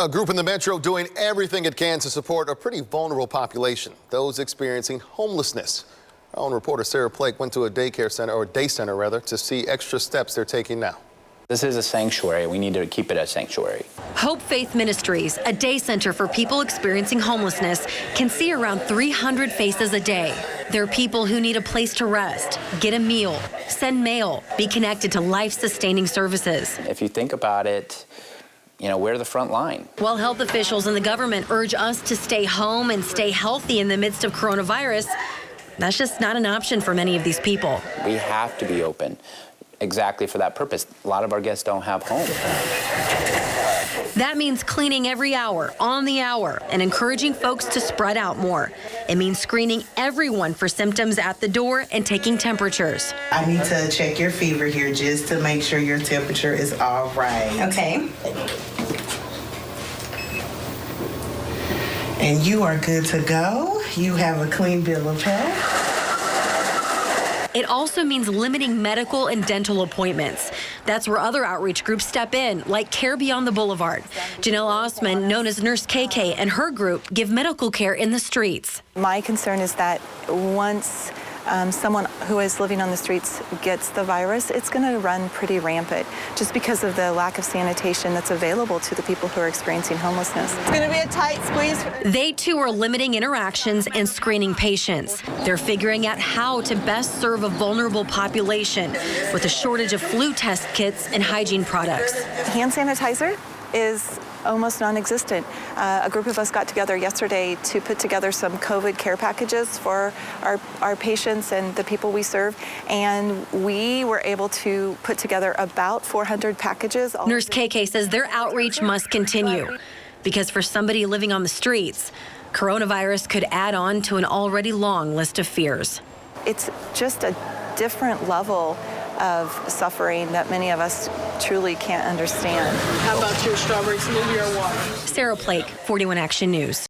A group in the metro doing everything it can to support a pretty vulnerable population, those experiencing homelessness. Our own reporter Sarah Plake went to a day center rather, to see extra steps they're taking now. This is a sanctuary. We need to keep it a sanctuary. Hope Faith Ministries, a day center for people experiencing homelessness, can see around 300 faces a day. They're people who need a place to rest, get a meal, send mail, be connected to life-sustaining services. If you think about it, we're the front line. While health officials and the government urge us to stay home and stay healthy in the midst of coronavirus, that's just not an option for many of these people. We have to be open exactly for that purpose. A lot of our guests don't have homes. That means cleaning every hour, on the hour, and encouraging folks to spread out more. It means screening everyone for symptoms at the door and taking temperatures. I need to check your fever here just to make sure your temperature is all right. Okay. And you are good to go. You have a clean bill of health. It also means limiting medical and dental appointments. That's where other outreach groups step in, like Care Beyond the Boulevard. Janelle Osman, known as Nurse KK, and her group give medical care in the streets. My concern is that once someone who is living on the streets gets the virus, it's going to run pretty rampant just because of the lack of sanitation that's available to the people who are experiencing homelessness. It's going to be a tight squeeze. They too are limiting interactions and screening patients. They're figuring out how to best serve a vulnerable population with a shortage of flu test kits and hygiene products. Hand sanitizer is almost non-existent. A group of us got together yesterday to put together some COVID care packages for our patients and the people we serve, and we were able to put together about 400 packages. Nurse KK says their outreach must continue because for somebody living on the streets, coronavirus could add on to an already long list of fears. It's just a different level of suffering that many of us truly can't understand. How about your strawberry smoothie or water? Sarah Plake, 41 Action News.